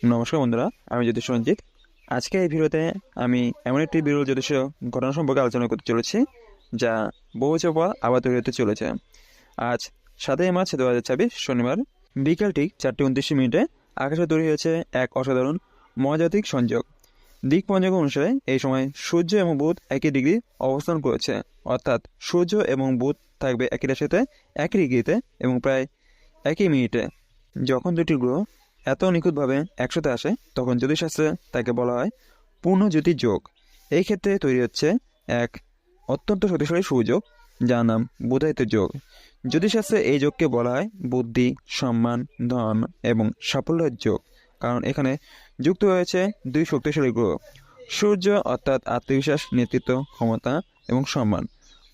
নমস্কার বন্ধুরা, আমি জ্যোতিষ রঞ্জিত। আজকে এই ভিডিওতে আমি এমন একটি বিরল জ্যোতিষ ঘটনা সম্পর্কে আলোচনা করতে চলেছি, যা বহু বছর পর আবার তৈরি হতে চলেছে। আজ 7ই মার্চ 2026 শনিবার বিকাল ঠিক 4:29 আকাশে তৈরি হয়েছে এক অসাধারণ মহাজাগতিক সংযোগ। দিক পঞ্জিকা অনুসারে এই সময় সূর্য এবং বুধ একই ডিগ্রি অবস্থান করেছে, অর্থাৎ সূর্য এবং বুধ থাকবে একই রাশিতে, একই ডিগ্রিতে এবং প্রায় একই মিনিটে। যখন দুটি গ্রহ এত নিখুঁতভাবে একসাথে আসে তখন জ্যোতিষশাস্ত্রে তাকে বলা হয় পূর্ণজ্যোতি যোগ। এই ক্ষেত্রে তৈরি হচ্ছে এক অত্যন্ত শক্তিশালী সুযোগ, যার নাম বুধায়িত যোগ। জ্যোতিষশাস্ত্রে এই যোগকে বলা হয় বুদ্ধি, সম্মান, ধন এবং সাফল্যের যোগ, কারণ এখানে যুক্ত হয়েছে দুই শক্তিশালী গ্রহ, সূর্য অর্থাৎ আত্মবিশ্বাস, নেতৃত্ব, ক্ষমতা এবং সম্মান,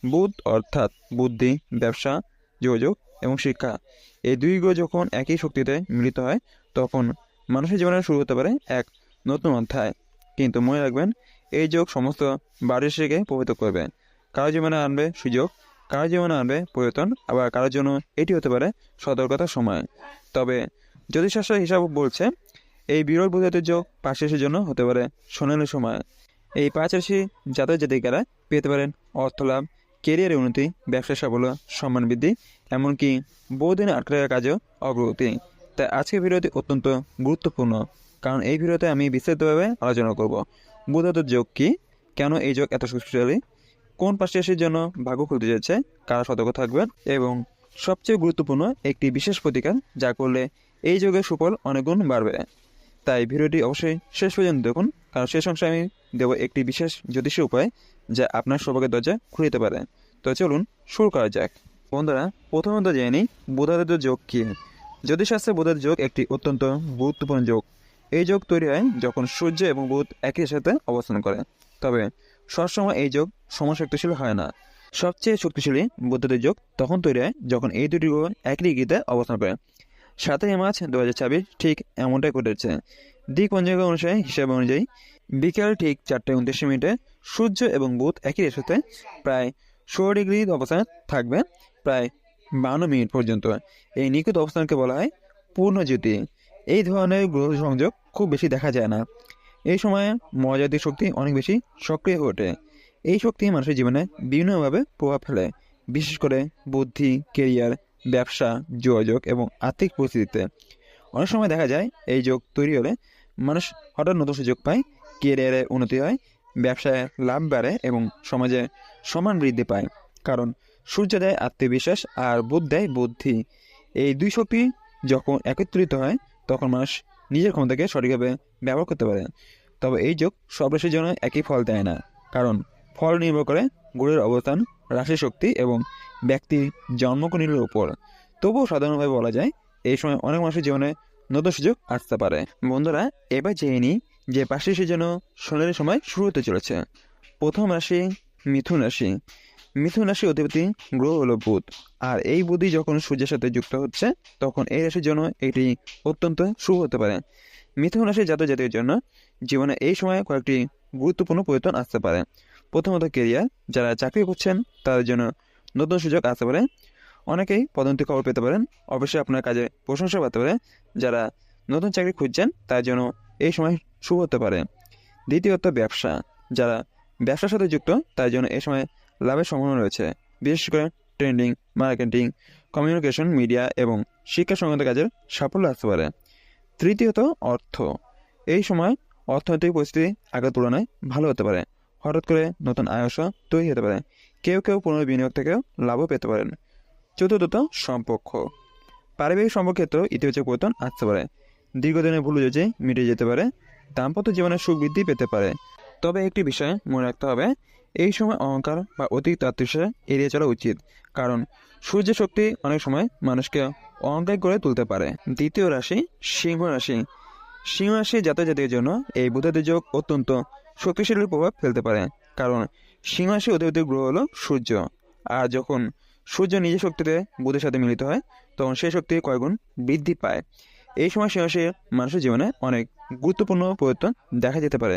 বুধ অর্থাৎ বুদ্ধি, ব্যবসা, যোগাযোগ এবং শিক্ষা। এই দুই গ্রহ যখন একই শক্তিতে মিলিত হয় তখন মানুষের জীবনে শুরু হতে পারে এক নতুন অধ্যায়। কিন্তু মনে রাখবেন, এই যোগ সমস্ত বারিশকে প্রভাবিত করবে। কারো জীবনে আনবে সুযোগ, কারো জীবনে আনবে পরিবর্তন, আবার কারোর জন্য এটি হতে পারে সতর্কতার সময়। তবে জ্যোতিষশাস্ত্র হিসাব বলছে এই বিরল বুধায়িত যোগ 5 রাশির জন্য হতে পারে সোনালী সময়। এই 5 রাশি জাতক জাতিকারা পেতে পারেন অর্থলাভ, কেরিয়ারের উন্নতি, ব্যবসা সাফল্য, সম্মান বৃদ্ধি, এমনকি বহুদিনে আটকে রাখা কাজেও অগ্রগতি। তাই আজকের ভিডিওটি অত্যন্ত গুরুত্বপূর্ণ, কারণ এই ভিডিওতে আমি বিস্তারিতভাবে আলোচনা করব বুধায়িত যোগ কী, কেন এই যোগ এত শক্তিশালী, কোন 5 রাশির জন্য ভাগ্য খুলতে যাচ্ছে, কারা সতর্ক থাকবেন, এবং সবচেয়ে গুরুত্বপূর্ণ একটি বিশেষ প্রতিকার যা করলে এই যোগের সুফল অনেক গুণ বাড়বে। তাই ভিডিওটি অবশ্যই শেষ পর্যন্ত দেখুন, কারণ শেষ অংশে আমি দেব একটি বিশেষ জ্যোতিষীয় উপায় যা আপনার সৌভাগ্যের দরজা খুলে দিতে পারে। তো চলুন শুরু করা যাক। বন্ধুরা, প্রথমত জেনে নিই বুধায়িত যোগ কী। জ্যোতিষশাস্ত্রে বুধায়িত যোগ একটি অত্যন্ত গুরুত্বপূর্ণ যোগ। এই যোগ তৈরি হয় যখন সূর্য এবং বুধ একই সাথে অবস্থান করে। তবে সবসময় এই যোগ সমশক্তিশালী হয় না। সবচেয়ে শক্তিশালী বুধায়িত যোগ তখন তৈরি হয় যখন এই দুটি গ্রহ একই ডিগ্রিতে অবস্থান করে। 7ই মার্চ 2026 ঠিক এমনটাই ঘটেছে। দিক পঞ্জিকা অনুসারে হিসাব অনুযায়ী বিকেল ঠিক 4:29 সূর্য এবং বুধ একই রাশিতে প্রায় 16 ডিগ্রি অবস্থানে থাকবে প্রায় 52 মিনিট পর্যন্ত। এই নিখুঁত অবস্থানকে বলা হয় পূর্ণজ্যোতি। এই ধরনের গ্রহ সংযোগ খুব বেশি দেখা যায় না। এই সময়ে মহাজাগতিক শক্তি অনেক বেশি সক্রিয় হয়ে ওঠে। এই শক্তি মানুষের জীবনে বিভিন্নভাবে প্রভাব ফেলে, বিশেষ করে বুদ্ধি, কেরিয়ার, ব্যবসা, যোগাযোগ এবং আর্থিক পরিস্থিতিতে। অনেক সময় দেখা যায় এই যোগ তৈরি হলে মানুষ হঠাৎ নতুন সুযোগ পায়, কেরিয়ারে উন্নতি হয়, ব্যবসায় লাভ বাড়ে এবং সমাজে সম্মান বৃদ্ধি পায়। কারণ সূর্য দেয় আত্মবিশ্বাস আর বুধ দেয় বুদ্ধি। এই দুই শক্তি যখন একত্রিত হয় তখন মানুষ নিজের ক্ষমতাকে সঠিকভাবে ব্যবহার করতে পারে। তবে এই যোগ সব রাশির জন্য একই ফল দেয় না, কারণ ফল নির্ভর করে গ্রহের অবস্থান, রাশি শক্তি এবং ব্যক্তির জন্মকুণ্ডলীর উপর। তবুও সাধারণভাবে বলা যায় এই সময় অনেক মানুষের জীবনে নতুন সুযোগ আসতে পারে। বন্ধুরা, এবার জেনে নিই যে 5 রাশির জন্য সোনালী সময় শুরু হতে চলেছে। প্রথম রাশি মিথুন রাশি। মিথুন রাশি অধিপতি গ্রহ হলো বুধ, আর এই বুধই যখন সূর্যের সাথে যুক্ত হচ্ছে তখন এই রাশির জন্য এটি অত্যন্ত শুভ হতে পারে। মিথুন রাশির জাতক জাতির জন্য জীবনে এই সময়ে কয়েকটি গুরুত্বপূর্ণ পরিবর্তন আসতে পারে। প্রথমত কেরিয়ার, যারা চাকরি করছেন তাদের জন্য নতুন সুযোগ আসতে পারে। অনেকেই পদোন্নতির খবর পেতে পারেন, অবশ্যই আপনার কাজে প্রশংসা পেতে পারে। যারা নতুন চাকরি খুঁজছেন তার জন্য এই সময় শুভ হতে পারে। দ্বিতীয়ত ব্যবসা, যারা ব্যবসার সাথে যুক্ত তার জন্য এই সময় লাভের সম্ভাবনা রয়েছে, বিশেষ করে ট্রেন্ডিং, মার্কেটিং, কমিউনিকেশন, মিডিয়া এবং শিক্ষা সংক্রান্ত কাজের সাফল্য আসতে পারে। তৃতীয়ত অর্থ, এই সময় অর্থনৈতিক পরিস্থিতি আগের তুলনায় ভালো হতে পারে। হঠাৎ করে নতুন আয় উৎস তৈরি হতে পারে, কেউ কেউ পুনর্বিনিয়োগ থেকেও লাভও পেতে পারেন। চতুর্থত সম্পর্ক, পারিবারিক সম্পর্ক ক্ষেত্রেও ইতিবাচক পরিবর্তন আসতে পারে। দীর্ঘদিনের ভুল বুঝে মিটে যেতে পারে, দাম্পত্য জীবনের সুখ বৃদ্ধি পেতে পারে। তবে একটি বিষয় মনে রাখতে হবে, এই সময় অহংকার বা অতিরিক্ত আত্মবিশ্বাস এড়িয়ে চলা উচিত, কারণ সূর্যের শক্তি অনেক সময় মানুষকে অহংকার করে তুলতে পারে। দ্বিতীয় রাশি সিংহ রাশি। সিংহ রাশি জাতক জাতির জন্য এই বুধায়িত যোগ অত্যন্ত শক্তিশালী প্রভাব ফেলতে পারে, কারণ সিংহ রাশি অধিপতি গ্রহ হলো সূর্য। আর যখন সূর্য নিজের শক্তিতে বুধের সাথে মিলিত হয় তখন সেই শক্তি কয়েকগুণ বৃদ্ধি পায়। এই সময় সিংহ রাশির মানুষের জীবনে অনেক গুরুত্বপূর্ণ পরিবর্তন দেখা যেতে পারে।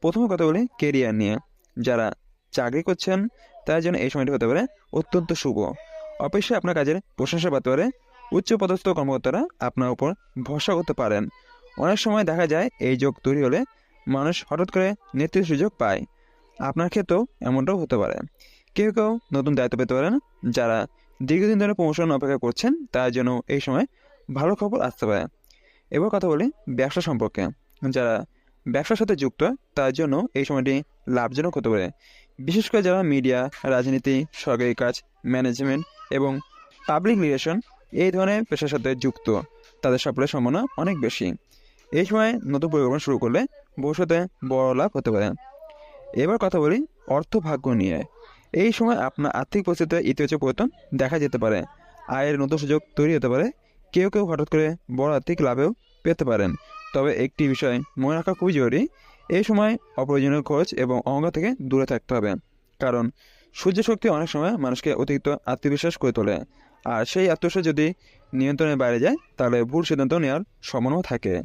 প্রথম কথা বলি কেরিয়ার নিয়ে। যারা চাকরি করছেন তার জন্য এই সময়টি হতে পারে অত্যন্ত শুভ। অফিসে আপনার কাজের প্রশংসা পেতে পারে, উচ্চ পদস্থ কর্মকর্তারা আপনার উপর ভরসা করতে পারেন। অনেক সময় দেখা যায় এই যোগ তৈরি হলে মানুষ হঠাৎ করে নেতৃত্বের সুযোগ পায়। আপনার ক্ষেত্রেও এমনটাও হতে পারে। কেউ কেউ নতুন দায়িত্ব পেতে পারেন। যারা দীর্ঘদিন ধরে প্রমোশন অপেক্ষা করছেন তার জন্য এই সময় ভালো খবর আসতে পারে। এবার কথা বলি ব্যবসা সম্পর্কে। যারা ব্যবসার সাথে যুক্ত তার জন্য এই সময়টি লাভজনক হতে পারে। বিশেষ করে যারা মিডিয়া, রাজনীতি, সরকারি কাজ, ম্যানেজমেন্ট এবং পাবলিক রিলেশন এই ধরনের পেশার সাথে যুক্ত, তাদের সাফল্যের সম্ভাবনা অনেক বেশি। এই সময় নতুন পরিকল্পনা শুরু করলে ভবিষ্যতে বড় লাভ হতে পারে। এবার কথা বলি অর্থ ভাগ্য নিয়ে। এই সময় আপনার আর্থিক পরিস্থিতিতে ইতিবাচক পরিবর্তন দেখা যেতে পারে। আয়ের নতুন সুযোগ তৈরি হতে পারে। কেউ কেউ হঠাৎ করে বড় আর্থিক লাভেও পেতে পারেন। তবে একটি বিষয় মনে রাখা খুবই জরুরি, এই সময় অপ্রয়োজনীয় খরচ এবং অহংকার থেকে দূরে থাকতে হবে। কারণ সূর্য শক্তি অনেক সময় মানুষকে অতিরিক্ত আত্মবিশ্বাস করে তোলে, আর সেই আত্মবিশ্বাস যদি নিয়ন্ত্রণের বাইরে যায় তাহলে ভুল সিদ্ধান্ত নেওয়ার সম্ভাবনাও থাকে।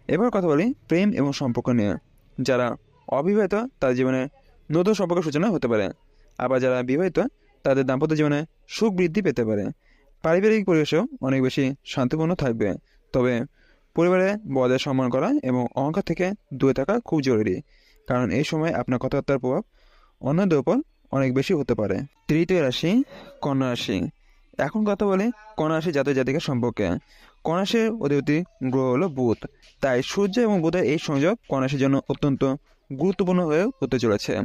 এবার কথা বলি প্রেম এবং সম্পর্ক নিয়ে। যারা অবিবাহিত তাদের জীবনে নতুন সম্পর্কের সূচনা হতে পারে। আবার যারা বিবাহিত তাদের দাম্পত্য জীবনে সুখ বৃদ্ধি পেতে পারে। পারিবারিক পরিবেশেও অনেক বেশি শান্তিপূর্ণ থাকবে। তবে পরিবারে বড়দের সম্মান করা এবং অহংকার থেকে দূরে থাকা খুব জরুরি, কারণ এই সময় আপনার কথাবার্তার প্রভাব অন্যদের উপর অনেক বেশি হতে পারে। তৃতীয় রাশি কন্যা রাশি। এখন কথা বলে কন্যা রাশি জাতক জাতিকার সম্পর্কে। কন্যা রাশির অধিপতি গ্রহ হলো বুধ। তাই সূর্য এবং বুধের এই সংযোগ কন্যা রাশির জন্য অত্যন্ত গুরুত্বপূর্ণ হয়ে হতে চলেছে।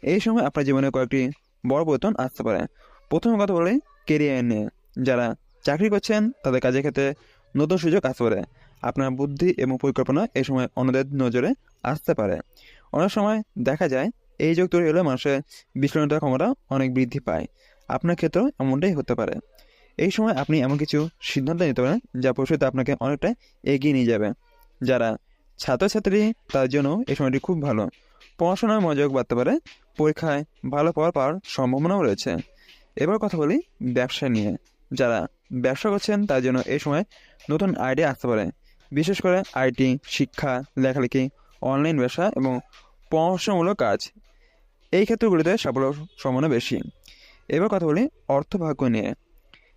এই সময় আপনার জীবনে কয়েকটি বড় পরিবর্তন আসতে পারে। প্রথমে কথা বলে কেরিয়ার নিয়ে। যারা চাকরি করছেন তাদের কাজের ক্ষেত্রে নতুন সুযোগ আসতে পারে। আপনার বুদ্ধি এবং পরিকল্পনা এই সময় অন্যদের নজরে আসতে পারে। অনেক সময় দেখা যায় এই যোগ তৈরি হলে মানুষের বিশ্লেষণের ক্ষমতা অনেক বৃদ্ধি পায়। আপনার ক্ষেত্রেও এমনটাই হতে পারে। এই সময় আপনি এমন কিছু সিদ্ধান্ত নিতে পারেন যা ভবিষ্যতে আপনাকে অনেকটা এগিয়ে নিয়ে যাবে। যারা ছাত্রছাত্রী তার জন্য এই সময়টি খুব ভালো। পড়াশোনায় মনোযোগ বাড়তে পারে। পরীক্ষায় ভালো ফল পাওয়ার সম্ভাবনাও রয়েছে। এবার কথা বলি ব্যবসা নিয়ে। যারা ব্যবসা করছেন তার জন্য এই সময় নতুন আইডিয়া আসতে পারে। বিশেষ করে আইটি, শিক্ষা, লেখালেখি, অনলাইন ব্যবসা এবং পরামর্শমূলক কাজ, এই ক্ষেত্রগুলিতে সাফল্যের সম্ভাবনা বেশি। এবার কথা বলি অর্থভাগ্য নিয়ে।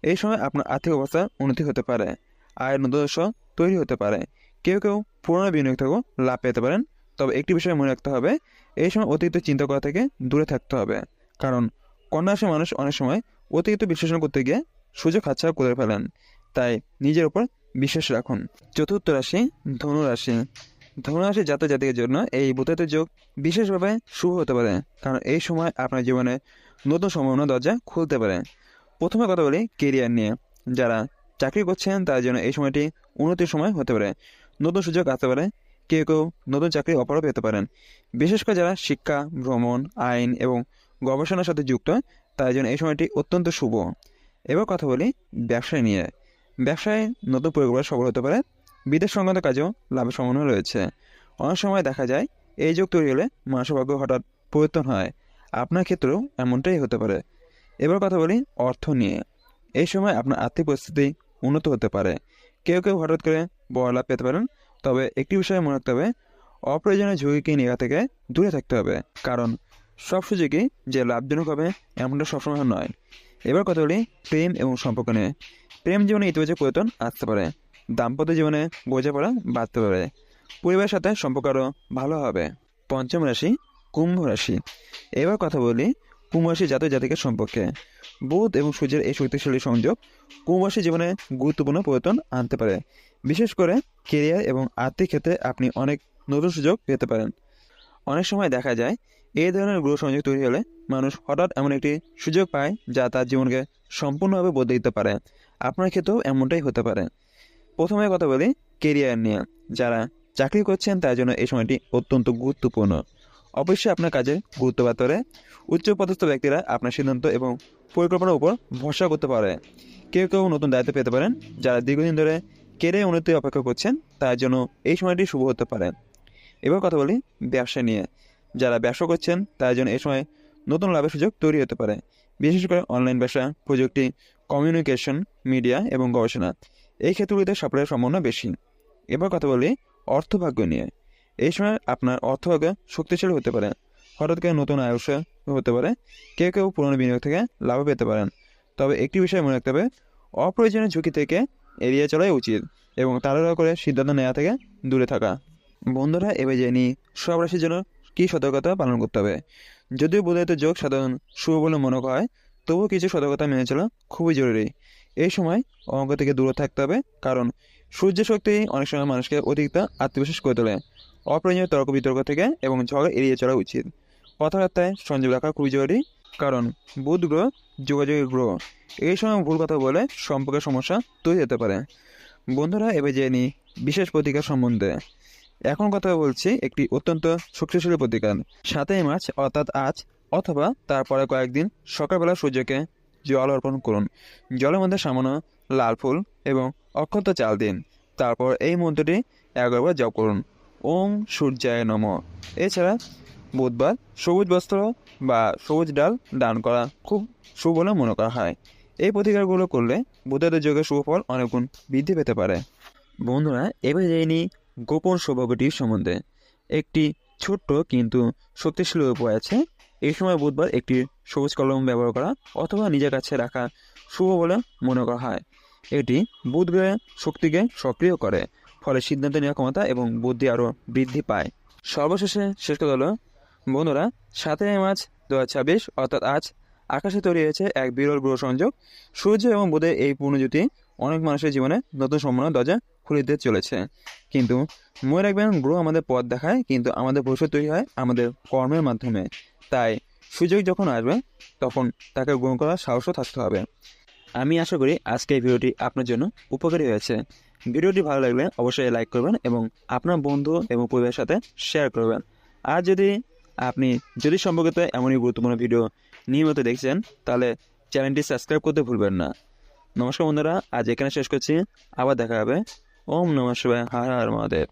এই সময় আপনার আর্থিক অবস্থার উন্নতি হতে পারে। আয়ের নতুন উৎস তৈরি হতে পারে। কেউ কেউ পুরনো বিনিয়োগ থেকেও লাভ পেতে পারেন। তবে একটি বিষয় মনে রাখতে হবে, এই সময় অতিরিক্ত চিন্তা করা থেকে দূরে থাকতে হবে। কারণ কন্যা রাশির মানুষ অনেক সময় অতিরিক্ত বিশ্লেষণ করতে গিয়ে সুযোগ হাতছাড়া করে ফেলেন। তাই নিজের উপর বিশ্বাস রাখুন। চতুর্থ রাশি ধনু রাশি। ধনু রাশির জাতক জাতিকের জন্য এই ভূতের যোগ বিশেষভাবে শুভ হতে পারে, কারণ এই সময় আপনার জীবনে নতুন সম্ভাবনা দরজা খুলতে পারে। প্রথমে কথা বলি কেরিয়ার নিয়ে। যারা চাকরি করছেন তার জন্য এই সময়টি উন্নতির সময় হতে পারে। নতুন সুযোগ আসতে পারে। কেউ কেউ নতুন চাকরি অফারও পেতে পারেন। বিশেষ করে যারা শিক্ষা, ভ্রমণ, আইন এবং গবেষণার সাথে যুক্ত তার জন্য এই সময়টি অত্যন্ত শুভ। এবার কথা বলি ব্যবসায় নিয়ে। ব্যবসায় নতুন পরিকল্পনা সফল হতে পারে। বিদেশ সংক্রান্ত কাজেও লাভের সম্ভাবনা রয়েছে। অনেক সময় দেখা যায় এই যোগ তৈরি হলে মানুষের ভাগ্য হঠাৎ পরিবর্তন হয়। আপনার ক্ষেত্রেও এমনটাই হতে পারে। এবার কথা বলি অর্থ নিয়ে। এই সময় আপনার আর্থিক পরিস্থিতি উন্নত হতে পারে। কেউ কেউ হঠাৎ করে বড় লাভ পেতে পারেন। তবে একটি বিষয় মনে রাখতে হবে, অপ্রয়োজনীয় ঝুঁকি নেওয়া থেকে দূরে থাকতে হবে। কারণ সব সুযোগই যে লাভজনক হবে এমনটা সবসময় নয়। এবার কথা বলি প্রেম এবং সম্পর্ক নিয়ে। প্রেম জীবনে ইতিবাচক পরিবর্তন আসতে পারে। দাম্পত্য জীবনে বোঝাপড়া বাড়তে পারে। পরিবারের সাথে সম্পর্ক আরও ভালো হবে। পঞ্চম রাশি কুম্ভ রাশি। এবার কথা বলি কুম্ভ রাশি জাতক জাতিকের সম্পর্কে। বুধ এবং সূর্যের এই শক্তিশালী সংযোগ কুম্ভ রাশি জীবনে গুরুত্বপূর্ণ পরিবর্তন আনতে পারে। বিশেষ করে কেরিয়ার এবং আর্থিক ক্ষেত্রে আপনি অনেক নতুন সুযোগ পেতে পারেন। অনেক সময় দেখা যায় এই ধরনের গ্রহ সংযোগ তৈরি হলে মানুষ হঠাৎ এমন একটি সুযোগ পায় যা তার জীবনকে সম্পূর্ণভাবে বদলে দিতে পারে। আপনার ক্ষেত্রেও এমনটাই হতে পারে। প্রথমে কথা বলি কেরিয়ার নিয়ে। যারা চাকরি করছেন তার জন্য এই সময়টি অত্যন্ত গুরুত্বপূর্ণ। অবশ্যই আপনার কাজে গুরুত্ব পাতে পারে। উচ্চপদস্থ ব্যক্তিরা আপনার সিদ্ধান্ত এবং পরিকল্পনার উপর ভরসা করতে পারে। কেউ কেউ নতুন দায়িত্ব পেতে পারেন। যারা দীর্ঘদিন ধরে কেরিয়ার উন্নতির অপেক্ষা করছেন তার জন্য এই সময়টি শুভ হতে পারে। এবার কথা বলি ব্যবসা নিয়ে। যারা ব্যবসা করছেন তার জন্য এই সময় নতুন লাভের সুযোগ তৈরি হতে পারে। বিশেষ করে অনলাইন ব্যবসা, প্রযুক্তি, কমিউনিকেশন, মিডিয়া এবং গবেষণা, এই ক্ষেত্রগুলিতে সাফল্যের সম্ভাবনা বেশি। এবার কথা বলি অর্থভাগ্য নিয়ে। এই সময় আপনার অর্থভাগ্য শক্তিশালী হতে পারে। হঠাৎ করে নতুন আয় উৎস হতে পারে। কেউ কেউ পুরনো বিনিয়োগ থেকে লাভ পেতে পারেন। তবে একটি বিষয় মনে রাখতে হবে, অপ্রয়োজনীয় ঝুঁকি থেকে এড়িয়ে চলাই উচিত। এবং তাড়াহুড়ো করে সিদ্ধান্ত নেওয়া থেকে দূরে থাকা। বন্ধুরা, এবার জেনে নিই সব রাশির জন্য কী সতর্কতা পালন করতে হবে। যদিও বুধের যোগ সাধারণ শুভ বলে মনে করা হয়, তবুও কিছু সতর্কতা মেনে চলা খুবই জরুরি। এই সময় অঙ্ক থেকে দূরে থাকতে হবে, কারণ সূর্যের শক্তি অনেক সময় মানুষকে অতিরিক্ত আত্মবিশ্বাস করে তোলে। অপ্রয়োজনীয় তর্ক বিতর্ক থেকে এবং ঝগড়া এড়িয়ে চলা উচিত। কথাবার্তায় সংযোগ রাখা খুবই জরুরি, কারণ বুধ গ্রহ যোগাযোগের গ্রহ। এই সময় ভুল কথা বলে সম্পর্কের সমস্যা তৈরি হতে পারে। বন্ধুরা, এবার জেনে নিই বিশেষ প্রতিকার সম্বন্ধে। এখন কথা বলছি একটি অত্যন্ত শক্তিশালী প্রতিকার। 7ই মার্চ অর্থাৎ আজ অথবা তারপরে কয়েকদিন সকালবেলা সূর্যকে জল অর্পণ করুন। জলের মধ্যে সামান্য লাল ফুল এবং অক্ষত চাল দিন। তারপর এই মন্ত্রটি 11 বার জপ করুন, ওম সূর্যায় নমঃ। এছাড়া বুধবার সবুজ বস্ত্র বা সবুজ ডাল দান করা খুব শুভ বলে মনে করা হয়। এই প্রতিকারগুলো করলে বুধের যোগের শুভ ফল অনেক গুণ বৃদ্ধি পেতে পারে। বন্ধুরা, এবার জেনে নিই গোপন সৌভাগ্যটির সম্বন্ধে। একটি ছোট্ট কিন্তু শক্তিশালী উপায় আছে। এই সময় বুধবার একটি সবুজ কলম ব্যবহার করা অথবা নিজের কাছে রাখা শুভ বলে মনে করা হয়। এটি বুধ গ্রহের শক্তিকে সক্রিয় করে, ফলে সিদ্ধান্ত নেওয়ার ক্ষমতা এবং বুদ্ধি আরও বৃদ্ধি পায়। সর্বশেষে শেষ কথা হলো, বন্ধুরা, 7ই মার্চ 2026 অর্থাৎ আজ আকাশে তৈরি হয়েছে এক বিরল গ্রহ সংযোগ। সূর্য এবং বুধের এই পূর্ণজ্যোতি অনেক মানুষের জীবনে নতুন সম্ভাবনার দরজা খুলে দিতে চলেছে। কিন্তু মনে রাখবেন, গ্রহ আমাদের পথ দেখায়, কিন্তু আমাদের ভবিষ্যৎ তৈরি হয় আমাদের কর্মের মাধ্যমে। তাই সুযোগ যখন আসবে তখন তাকে গ্রহণ করার সাহসও থাকতে হবে। আমি আশা করি আজকে এই ভিডিওটি আপনার জন্য উপকারী হয়েছে। ভিডিওটি ভালো লাগলে অবশ্যই লাইক করবেন এবং আপনার বন্ধু এবং পরিবারের সাথে শেয়ার করবেন। আর আপনি সম্পর্কিত এমনই গুরুত্বপূর্ণ ভিডিও নিয়মিত দেখছেন, তাহলে চ্যানেলটি সাবস্ক্রাইব করতে ভুলবেন না। নমস্কার বন্ধুরা, আজ এখানে শেষ করছি। আবার দেখা হবে। ওম নমঃ শিবায়। হর হর মহাদেব।